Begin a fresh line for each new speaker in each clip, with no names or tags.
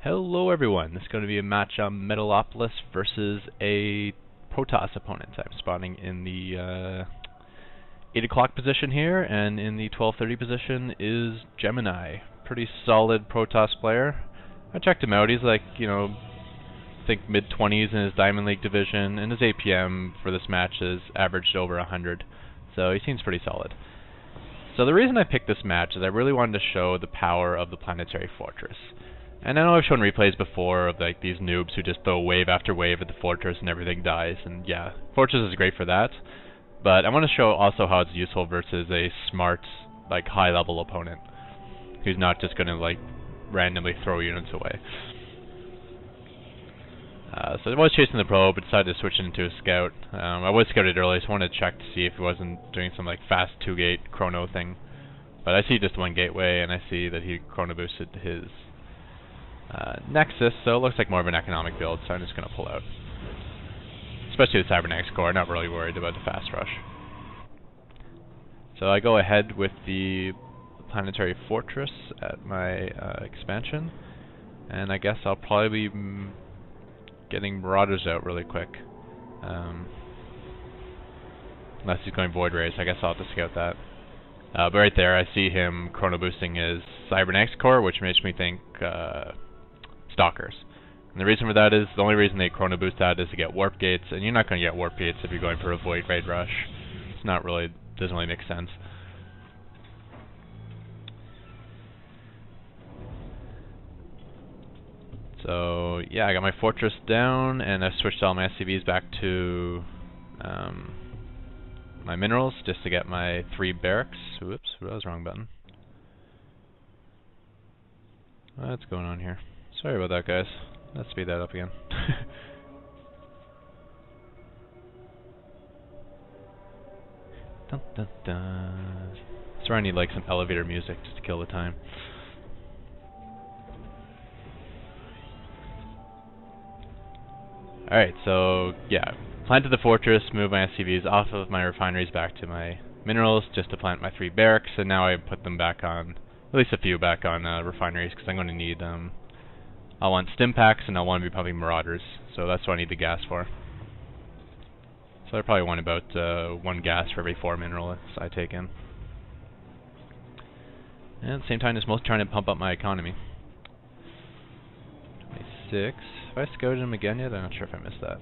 Hello everyone, this is going to be a match on Metalopolis versus a Protoss opponent. I'm spawning in the 8 o'clock position here, and in the 12:30 position is Gemini. Pretty solid Protoss player. I checked him out, he's like, I think mid-20s in his Diamond League division, and his APM for this match is averaged over 100, so he seems pretty solid. So the reason I picked this match is I really wanted to show the power of the Planetary Fortress. And I know I've shown replays before of like these noobs who just throw wave after wave at the fortress and everything dies, and yeah, Fortress is great for that. But I want to show also how it's useful versus a smart, like high-level opponent who's not just going to like randomly throw units away. So I was chasing the pro, but decided to switch it into a scout. I was scouted early, so I wanted to check to see if he wasn't doing some like fast 2-gate chrono thing. But I see just one gateway, and I see that he chrono boosted his Nexus, so it looks like more of an economic build, so I'm just going to pull out. Especially the Cybernetics core, not really worried about the fast rush. So I go ahead with the Planetary Fortress at my expansion, and I guess I'll probably be getting Marauders out really quick. Unless he's going Void Rays, I guess I'll have to scout that. But right there, I see him chrono boosting his Cybernetics core, which makes me think Stalkers. And the reason for that is, the only reason they chrono boost that is to get warp gates, and you're not going to get warp gates if you're going for a Void Raid rush. It's not really, doesn't really make sense. So yeah, I got my fortress down, and I've switched all my SCVs back to my minerals, just to get my 3 barracks. Whoops, that was the wrong button. What's going on here? Sorry about that, guys. Let's speed that up again. Dun, dun, dun. Sorry, I need like some elevator music just to kill the time. Alright, so yeah, planted the fortress, moved my SCVs off of my refineries back to my minerals just to plant my 3 barracks, and now I put them back on, at least a few back on refineries, because I'm going to need I want stim packs, and I want to be pumping Marauders, so that's what I need the gas for. So I probably want about 1 gas for every 4 minerals I take in. And at the same time, just mostly trying to pump up my economy. 26. Have I scouted him again yet? I'm not sure if I missed that.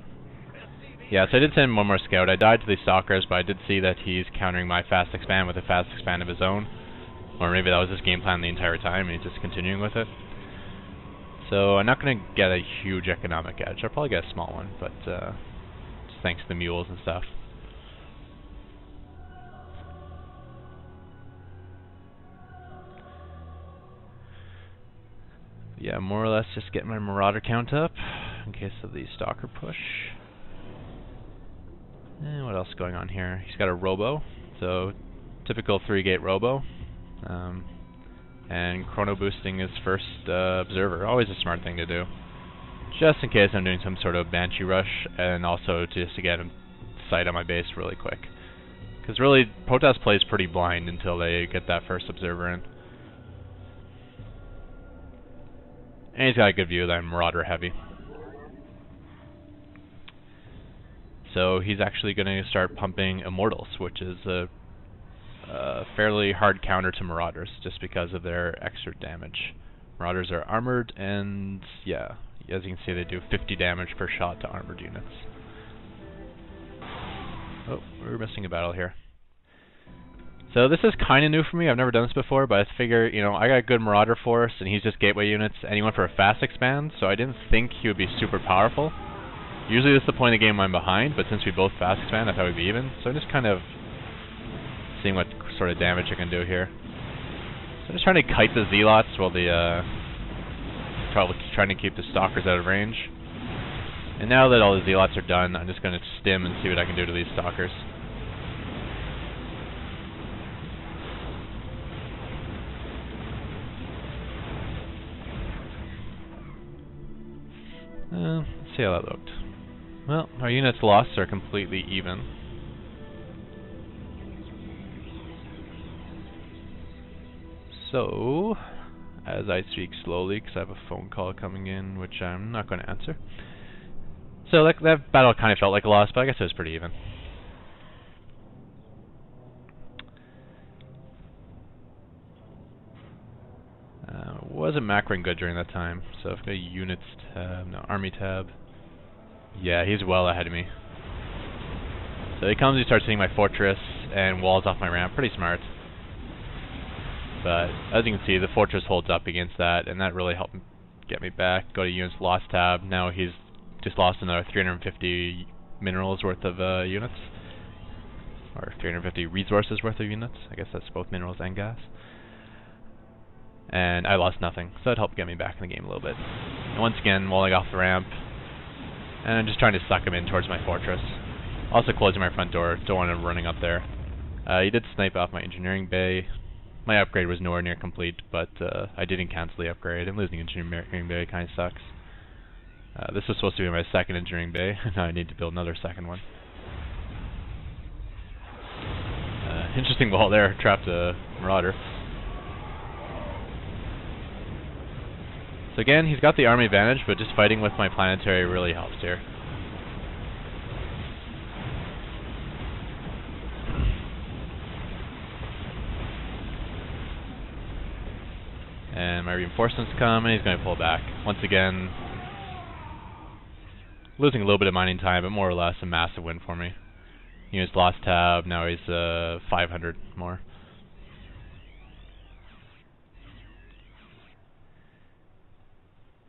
Yeah, so I did send one more scout. I died to these Stalkers, but I did see that he's countering my fast expand with a fast expand of his own. Or maybe that was his game plan the entire time, and he's just continuing with it. So I'm not going to get a huge economic edge. I'll probably get a small one, but just thanks to the mules and stuff. Yeah, more or less just get my Marauder count up in case of the Stalker push. And what else is going on here? He's got a Robo, so typical 3-gate Robo. And chrono boosting his first observer, always a smart thing to do. Just in case I'm doing some sort of Banshee rush, and also just to get him sight on my base really quick. Because really, Protoss plays pretty blind until they get that first observer in. And he's got a good view that I'm Marauder heavy. So he's actually going to start pumping Immortals, which is a fairly hard counter to Marauders, just because of their extra damage. Marauders are armored, and yeah, as you can see, they do 50 damage per shot to armored units. Oh, we're missing a battle here. So this is kind of new for me. I've never done this before, but I figure, I got a good Marauder force, and he's just gateway units, and he went for a fast expand, so I didn't think he would be super powerful. Usually this is the point of the game I'm behind, but since we both fast expand, I thought we'd be even. So I'm just kind of seeing what sort of damage I can do here. So I'm just trying to kite the Zealots while trying to keep the Stalkers out of range. And now that all the Zealots are done, I'm just going to stim and see what I can do to these Stalkers. Let's see how that looked. Well, our units lost are completely even. So as I speak slowly because I have a phone call coming in, which I'm not going to answer. So that battle kind of felt like a loss, but I guess it was pretty even. Wasn't macroing good during that time, so if I go units tab, no, army tab. Yeah, he's well ahead of me. So he comes, he starts hitting my fortress, and walls off my ramp. Pretty smart. But as you can see, the fortress holds up against that, and that really helped get me back. Go to units lost tab. Now he's just lost another 350 minerals worth of units. Or 350 resources worth of units. I guess that's both minerals and gas. And I lost nothing, so it helped get me back in the game a little bit. And once again, walling off the ramp, and I'm just trying to suck him in towards my fortress. Also closing my front door, don't want him running up there. He did snipe off my engineering bay. My upgrade was nowhere near complete, but I didn't cancel the upgrade, and losing engineering bay kind of sucks. This was supposed to be my second engineering bay, and now I need to build another second one. Interesting wall there, trapped a marauder. So again, he's got the army advantage, but just fighting with my planetary really helps here. And my reinforcements come, and he's going to pull back. Once again, losing a little bit of mining time, but more or less a massive win for me. He was lost tab, now he's 500 more.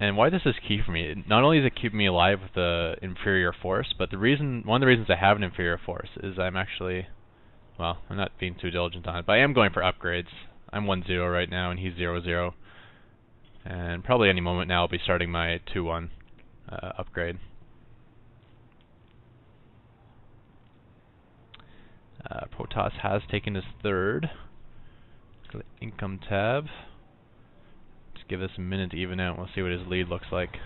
And why this is key for me, not only is it keeping me alive with the inferior force, but one of the reasons I have an inferior force is I'm actually, well, I'm not being too diligent on it, but I am going for upgrades. I'm 1-0 right now, and he's 0-0. And probably any moment now I'll be starting my 2-1 upgrade. Protoss has taken his third. Go to the income tab. Just give this a minute to even out, and we'll see what his lead looks like.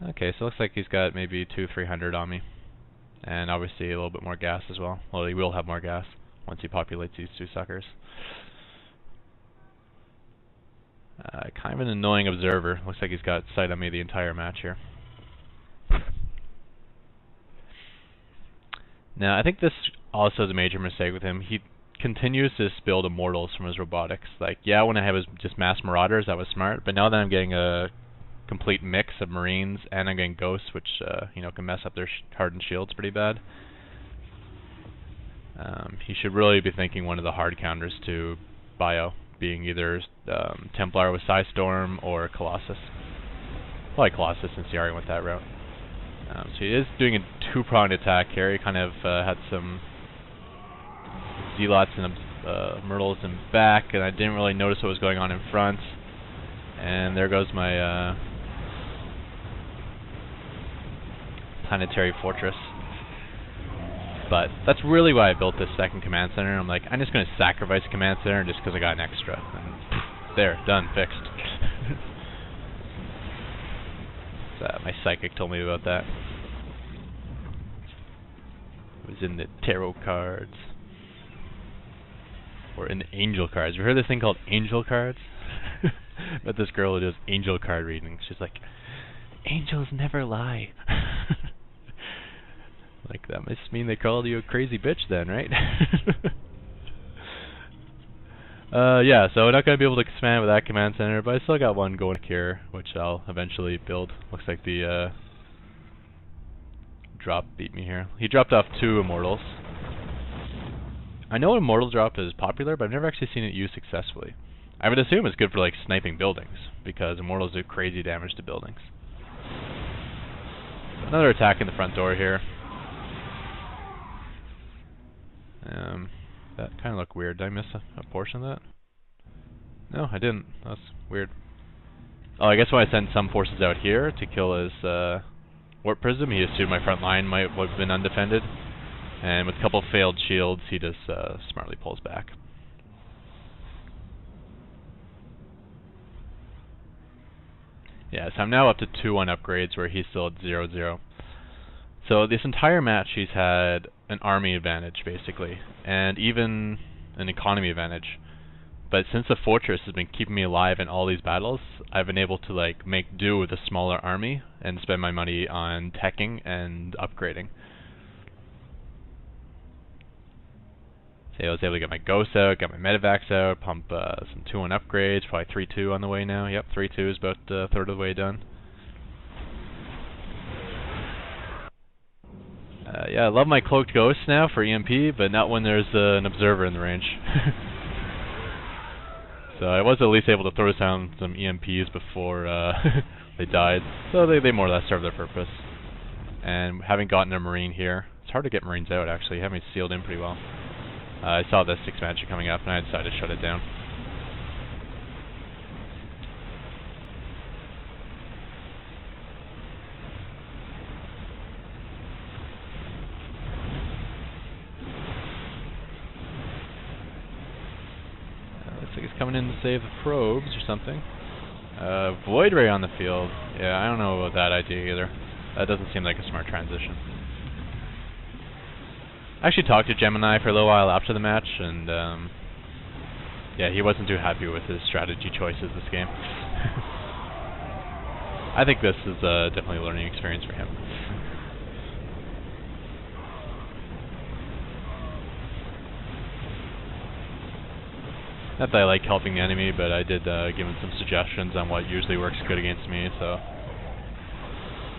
Okay, so it looks like he's got maybe 200-300 on me. And obviously a little bit more gas as well. Well, he will have more gas once he populates these two suckers. Kind of an annoying observer. Looks like he's got sight on me the entire match here. Now, I think this also is a major mistake with him. He continues to build immortals from his robotics. Like, yeah, when I have his just mass marauders, that was smart. But now that I'm getting a complete mix of marines and I'm getting ghosts, which you know, can mess up their hardened shields pretty bad. He should really be thinking one of the hard counters to Bio, being either Templar with Psystorm or Colossus. Probably Colossus since he already went that route. So he is doing a two-pronged attack here. He kind of had some Zealots and Myrtles in back, and I didn't really notice what was going on in front. And there goes my Planetary Fortress. But that's really why I built this second command center. I'm like, I'm just going to sacrifice a command center just because I got an extra. And poof, there, done, fixed. My psychic told me about that. It was in the tarot cards. Or in the angel cards. You heard this thing called angel cards? But this girl who does angel card readings. She's like, angels never lie. Like, that must mean they called you a crazy bitch then, right? Yeah, so we're not going to be able to expand with that command center, but I still got one going here, which I'll eventually build. Looks like the drop beat me here. He dropped off 2 immortals. I know immortal drop is popular, but I've never actually seen it used successfully. I would assume it's good for like sniping buildings, because immortals do crazy damage to buildings. Another attack in the front door here. That kind of looked weird. Did I miss a portion of that? No, I didn't. That's weird. Oh, I guess when I sent some forces out here to kill his warp prism, he assumed my front line might have been undefended. And with a couple failed shields, he just smartly pulls back. Yeah, so I'm now up to 2-1 upgrades where he's still at 0-0. So this entire match he's had an army advantage, basically, and even an economy advantage. But since the fortress has been keeping me alive in all these battles, I've been able to like make do with a smaller army and spend my money on teching and upgrading. So I was able to get my ghosts out, got my medevacs out, pump some 2-1 upgrades, probably 3-2 on the way now. Yep, 3-2 is about a third of the way done. Yeah, I love my cloaked ghosts now for EMP, but not when there's an observer in the range. So I was at least able to throw down some EMPs before they died. So they more or less served their purpose. And having gotten a marine here, it's hard to get marines out actually, you have me sealed in pretty well. I saw this expansion coming up and I decided to shut it down. Looks like he's coming in to save the probes or something. Void Ray on the field. Yeah, I don't know about that idea either. That doesn't seem like a smart transition. I actually talked to Gemini for a little while after the match, and yeah, he wasn't too happy with his strategy choices this game. I think this is definitely a learning experience for him. Not that I like helping the enemy, but I did give him some suggestions on what usually works good against me, so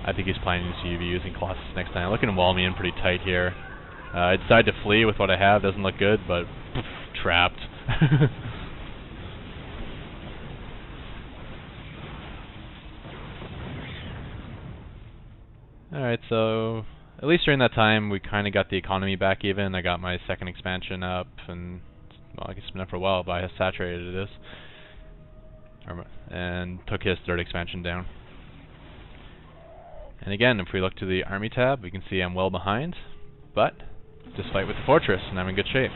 I think he's planning to be using Colossus next time. Looking to wall me in pretty tight here. I decided to flee with what I have, doesn't look good, but poof, trapped. Alright, so at least during that time we kind of got the economy back even. I got my second expansion up, and well, I guess it's been up for a while, but I saturated it is. And took his third expansion down. And again, if we look to the army tab, we can see I'm well behind, but just fight with the fortress and I'm in good shape.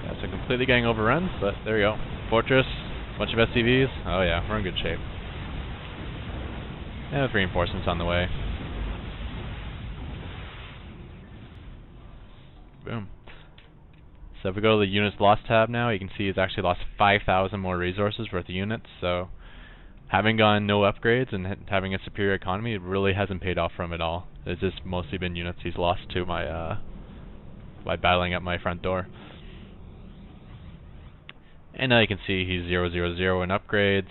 Yeah, so completely getting overrun, but there you go. Fortress, bunch of SCVs. Oh yeah, we're in good shape. And with reinforcements on the way. Boom. So if we go to the units lost tab now, you can see he's actually lost 5,000 more resources worth of units. So having gone no upgrades and having a superior economy, it really hasn't paid off for him at all. It's just mostly been units he's lost to my by battling up my front door. And now you can see he's 0-0-0 in upgrades,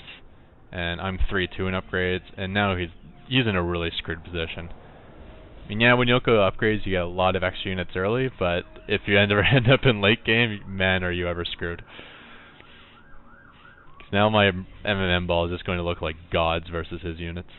and I'm 3-2 in upgrades, and now he's in a really screwed position. I mean, yeah, when you go upgrades, you get a lot of extra units early, but if you end up in late game, man, are you ever screwed. 'Cause now my MMM ball is just going to look like gods versus his units.